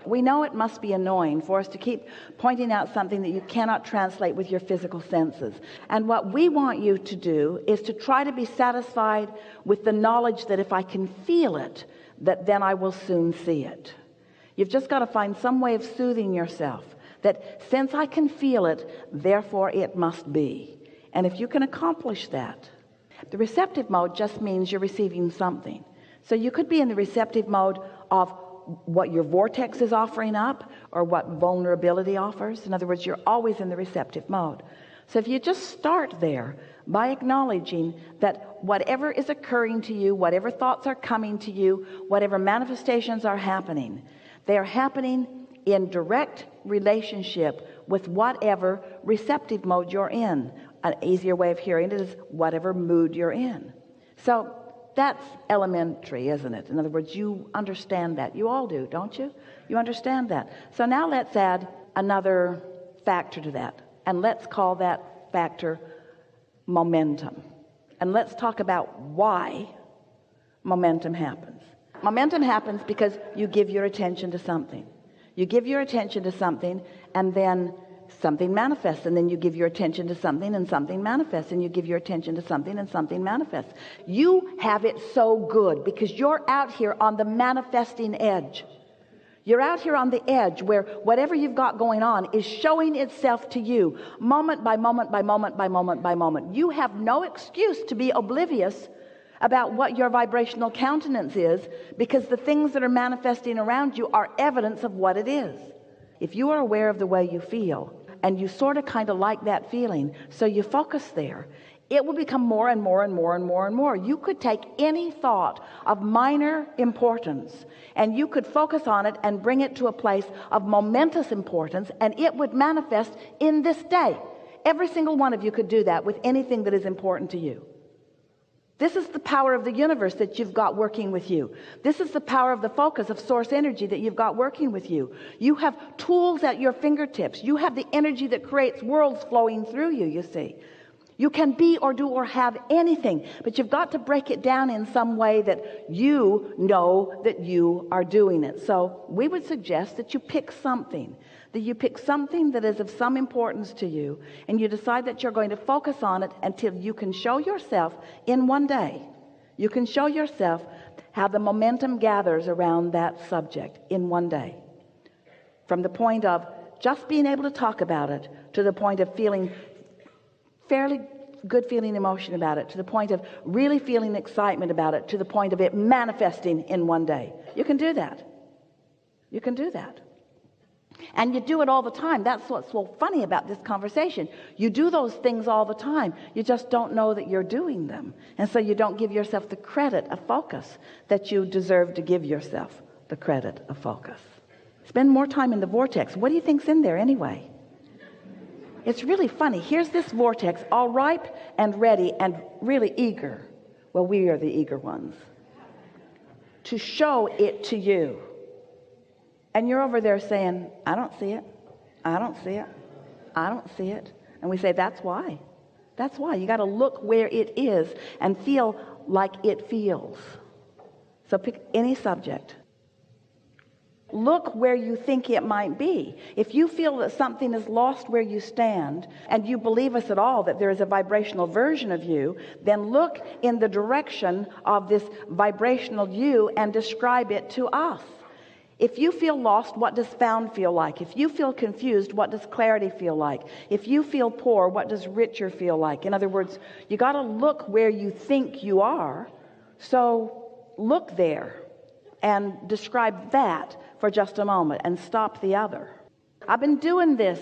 We know it must be annoying for us to keep pointing out something that you cannot translate with your physical senses. And what we want you to do is to try to be satisfied with the knowledge that if I can feel it, that then I will soon see it. You've just got to find some way of soothing yourself, that since I can feel it, therefore it must be. And if you can accomplish that, the receptive mode just means you're receiving something. So you could be in the receptive mode of what your vortex is offering up, or what vulnerability offers. In other words, you're always in the receptive mode. So if you just start there by acknowledging that whatever is occurring to you, whatever thoughts are coming to you, whatever manifestations are happening, they are happening in direct relationship with whatever receptive mode you're in. An easier way of hearing it is whatever mood you're in. So that's elementary, isn't it? In other words, you understand that. You all do, don't you? You understand that. So now let's add another factor to that, and let's call that factor momentum. And let's talk about why momentum happens. Momentum happens because you give your attention to something. You give your attention to something, and then something manifests, and then you give your attention to something and something manifests, and you give your attention to something and something manifests. You have it so good because you're out here on the manifesting edge. You're out here on the edge where whatever you've got going on is showing itself to you moment by moment by moment by moment by moment. You have no excuse to be oblivious about what your vibrational countenance is, because the things that are manifesting around you are evidence of what it is. If you are aware of the way you feel, and you sort of kind of like that feeling, so you focus there, it will become more and more and more and more and more. You could take any thought of minor importance, and you could focus on it and bring it to a place of momentous importance, and it would manifest in this day. Every single one of you could do that with anything that is important to you. This is the power of the universe that you've got working with you. This is the power of the focus of source energy that you've got working with you. You have tools at your fingertips. You have the energy that creates worlds flowing through you, you see. You can be or do or have anything, but you've got to break it down in some way that you know that you are doing it. So we would suggest that you pick something, that is of some importance to you, and you decide that you're going to focus on it until you can show yourself in one day. You can show yourself how the momentum gathers around that subject in one day. From the point of just being able to talk about it to the point of feeling fairly good feeling emotion about it, to the point of really feeling excitement about it, to the point of it manifesting in one day. You can do that. You can do that. And you do it all the time. That's what's so funny about this conversation. You do those things all the time. You just don't know that you're doing them. And so you don't give yourself the credit of focus that you deserve to give yourself the credit of focus. Spend more time in the vortex. What do you think's in there anyway? It's really funny. Here's this vortex, all ripe and ready and really eager. Well, we are the eager ones to show it to you. And you're over there saying, I don't see it. I don't see it. I don't see it. And we say, that's why. That's why. You got to look where it is and feel like it feels. So pick any subject. Look where you think it might be. If you feel that something is lost where you stand, and you believe us at all that there is a vibrational version of you, then look in the direction of this vibrational you and describe it to us. If you feel lost, what does found feel like? If you feel confused, what does clarity feel like? If you feel poor, what does richer feel like? In other words, you got to look where you think you are. So look there and describe that for just a moment and stop the other. I've been doing this.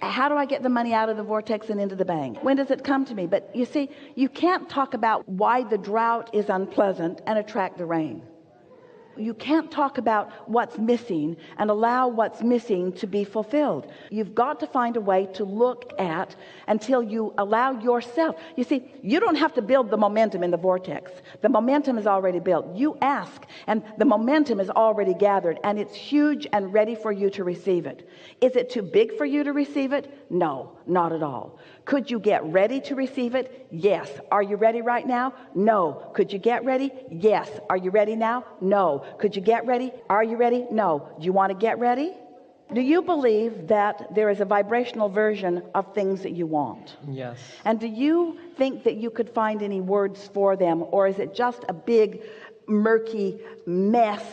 How do I get the money out of the vortex and into the bank? When does it come to me? But you see, you can't talk about why the drought is unpleasant and attract the rain. You can't talk about what's missing and allow what's missing to be fulfilled. You've got to find a way to look at until you allow yourself. You see, you don't have to build the momentum in the vortex. The momentum is already built. You ask, and the momentum is already gathered, and it's huge and ready for you to receive it. Is it too big for you to receive it? No, not at all. Could you get ready to receive it? Yes. Are you ready right now? No. Could you get ready? Yes. Are you ready now? No. Could you get ready? Are you ready? No. Do you want to get ready? Do you believe that there is a vibrational version of things that you want? Yes. And do you think that you could find any words for them, or is it just a big murky mess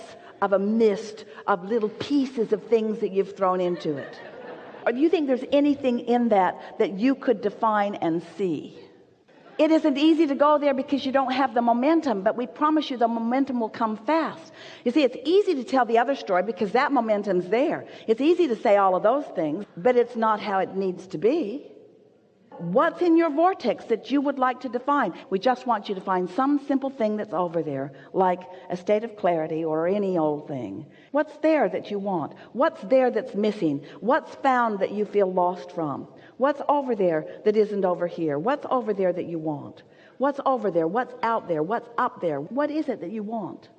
of a mist of little pieces of things that you've thrown into it? Or do you think there's anything in that that you could define and see? It isn't easy to go there because you don't have the momentum, but we promise you the momentum will come fast. You see, it's easy to tell the other story because that momentum's there. It's easy to say all of those things, but it's not how it needs to be. What's in your vortex that you would like to define? We just want you to find some simple thing that's over there, like a state of clarity or any old thing. What's there that you want? What's there that's missing? What's found that you feel lost from? What's over there that isn't over here? What's over there that you want? What's over there? What's out there? What's up there? What is it that you want?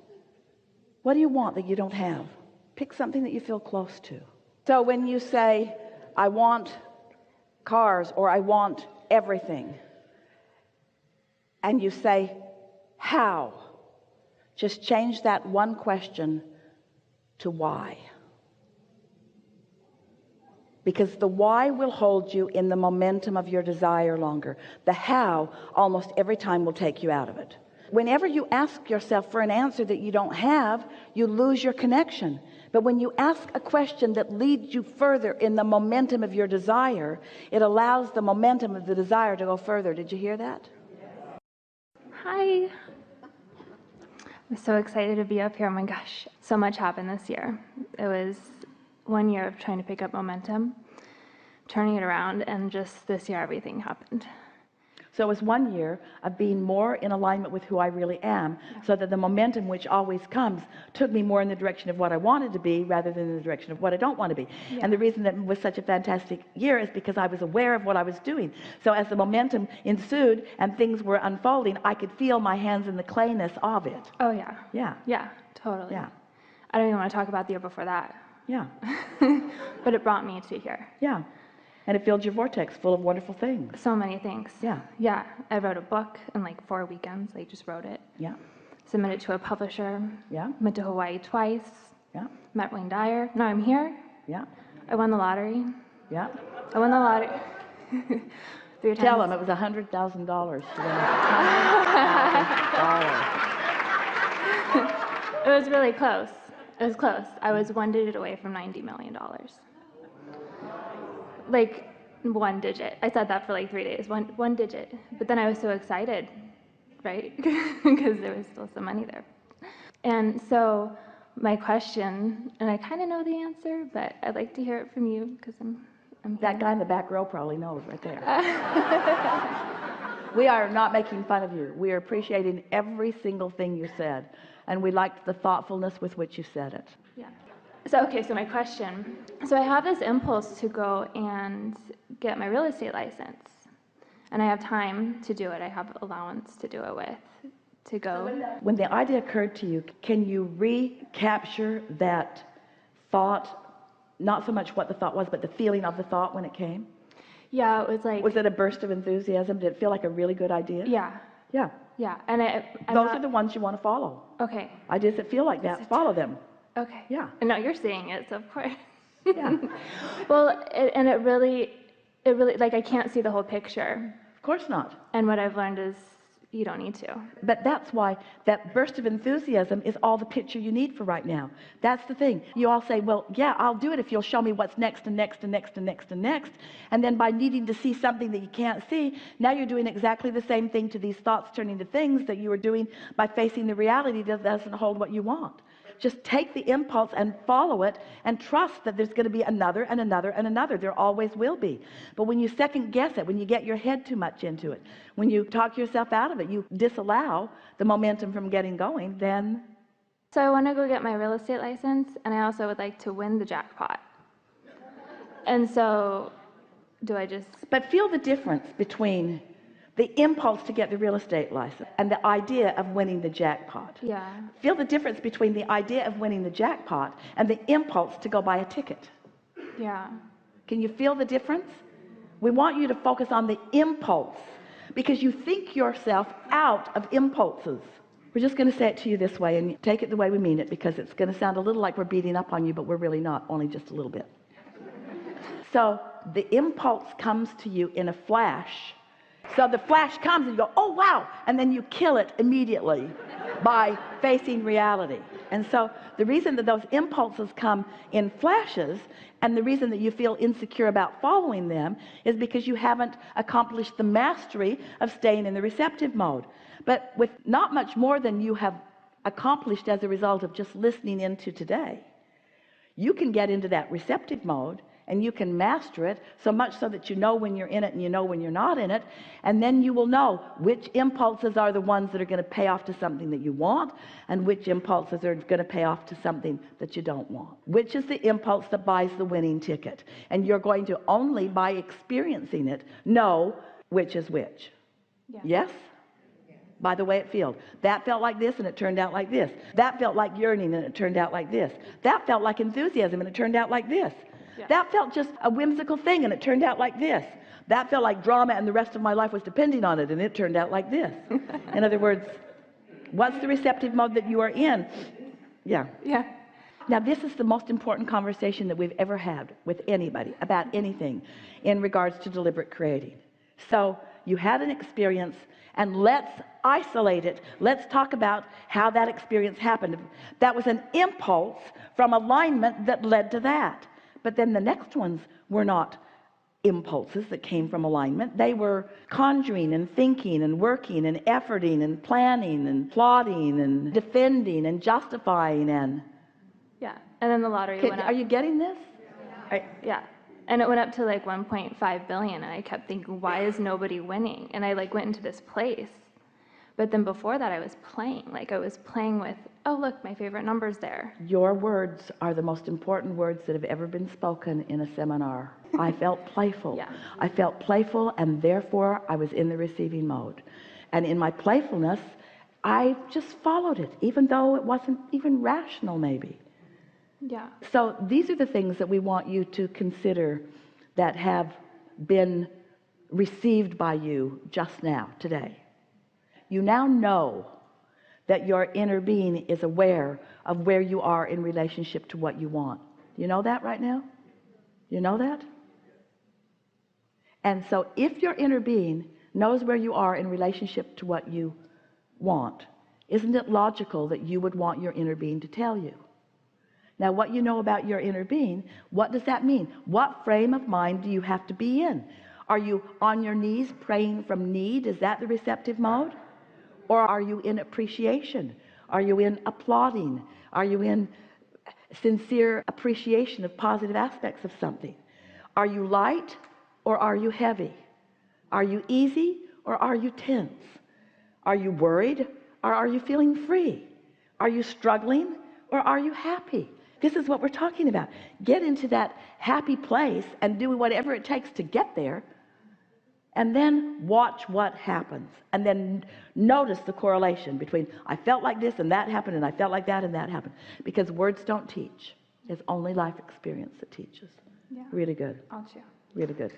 What do you want that you don't have? Pick something that you feel close to. So when you say, I want cars, or I want everything, and you say, how? Just change that one question to why. Because the why will hold you in the momentum of your desire longer. The how almost every time will take you out of it. Whenever you ask yourself for an answer that you don't have, you lose your connection. But when you ask a question that leads you further in the momentum of your desire, it allows the momentum of the desire to go further. Did you hear that? Hi. I'm so excited to be up here. Oh my gosh, so much happened this year. It was 1 year of trying to pick up momentum, turning it around, and just this year everything happened. So it was 1 year of being more in alignment with who I really am, so that the momentum, which always comes, took me more in the direction of what I wanted to be rather than in the direction of what I don't want to be. Yeah. And the reason that it was such a fantastic year is because I was aware of what I was doing. So as the momentum ensued and things were unfolding, I could feel my hands in the clayness of it. Oh yeah. Yeah. Yeah, totally. Yeah. I don't even want to talk about the year before that. Yeah. But it brought me to here. Yeah. And it filled your vortex full of wonderful things. So many things. Yeah. Yeah. I wrote a book in like 4 weekends. I just wrote it. Yeah. Submitted to a publisher. Yeah. Went to Hawaii twice. Yeah. Met Wayne Dyer. Now I'm here. Yeah. I won the lottery. Yeah. I won the lottery 3 times. Tell him it was $100,000 to win $100,000. It was really close. It was close. I was 1 digit away from $90 million. Like 1 digit. I said that for like 3 days. One digit. But then I was so excited, right? Because there was still some money there. And so my question, and I kind of know the answer, but I'd like to hear it from you because I'm That guy in the back row probably knows right there. We are not making fun of you. We are appreciating every single thing you said. And we liked the thoughtfulness with which you said it. Yeah. So, okay, so my question. So I have this impulse to go and get my real estate license. And I have time to do it. I have allowance to do it with, to go. When the idea occurred to you, can you recapture that thought? Not so much what the thought was, but the feeling of the thought when it came? Yeah, it was like... Was it a burst of enthusiasm? Did it feel like a really good idea? Yeah. Yeah. Yeah. And those are the ones you want to follow. Okay. Ideas that feel like that, follow them. Okay. Yeah. And now you're seeing it, so of course. Yeah. Well, it really, like, I can't see the whole picture. Of course not. And what I've learned is you don't need to. But that's why that burst of enthusiasm is all the picture you need for right now. That's the thing. You all say, well, yeah, I'll do it if you'll show me what's next and next and next and next and next. And then by needing to see something that you can't see, now you're doing exactly the same thing to these thoughts turning to things that you were doing by facing the reality that doesn't hold what you want. Just take the impulse and follow it and trust that there's going to be another and another and another. There always will be. But when you second guess it, when you get your head too much into it, when you talk yourself out of it, you disallow the momentum from getting going, then... So I want to go get my real estate license, and I also would like to win the jackpot. And so do I just... But feel the difference between the impulse to get the real estate license and the idea of winning the jackpot. Yeah. Feel the difference between the idea of winning the jackpot and the impulse to go buy a ticket. Yeah. Can you feel the difference? We want you to focus on the impulse, because you think yourself out of impulses. We're just going to say it to you this way, and take it the way we mean it, because it's going to sound a little like we're beating up on you, but we're really not, only just a little bit. So the impulse comes to you in a flash. So the flash comes and you go, oh wow, and then you kill it immediately by facing reality. And so the reason that those impulses come in flashes, and the reason that you feel insecure about following them, is because you haven't accomplished the mastery of staying in the receptive mode. But with not much more than you have accomplished as a result of just listening into today, you can get into that receptive mode, and you can master it so much so that you know when you're in it and you know when you're not in it. And then you will know which impulses are the ones that are going to pay off to something that you want, and which impulses are going to pay off to something that you don't want. Which is the impulse that buys the winning ticket. And you're going to only by experiencing it know which is which. Yeah. Yes? By the way it feels. That felt like this and it turned out like this. That felt like yearning and it turned out like this. That felt like enthusiasm and it turned out like this. Yeah. That felt just a whimsical thing and it turned out like this. That felt like drama and the rest of my life was depending on it, and it turned out like this. In other words, what's the receptive mode that you are in? Yeah. Now this is the most important conversation that we've ever had with anybody about anything in regards to deliberate creating. So you had an experience, and let's isolate it. Let's talk about how that experience happened. That was an impulse from alignment that led to that. But then the next ones were not impulses that came from alignment. They were conjuring and thinking and working and efforting and planning and plotting and defending and justifying and... Yeah. And then the lottery went up. Are you getting this? Yeah. And it went up to like 1.5 billion, and I kept thinking, why is nobody winning? And I like went into this place. But then before that I was playing with, oh look, my favorite number's there. Your words are the most important words that have ever been spoken in a seminar. I felt playful. Yeah. I felt playful, and therefore I was in the receiving mode. And in my playfulness, I just followed it, even though it wasn't even rational maybe. Yeah. So these are the things that we want you to consider that have been received by you just now, today. You now know that your inner being is aware of where you are in relationship to what you want. You know that right now? You know that? And so if your inner being knows where you are in relationship to what you want, isn't it logical that you would want your inner being to tell you? Now, what you know about your inner being, what does that mean? What frame of mind do you have to be in? Are you on your knees praying from need? Is that the receptive mode? Or are you in appreciation? Are you in applauding? Are you in sincere appreciation of positive aspects of something? Are you light or are you heavy? Are you easy or are you tense? Are you worried or are you feeling free? Are you struggling or are you happy? This is what we're talking about. Get into that happy place and do whatever it takes to get there, and then watch what happens, and then notice the correlation between I felt like this and that happened, and I felt like that and that happened, because words don't teach. It's only life experience that teaches. Yeah. Really good. I'll chew. Really good.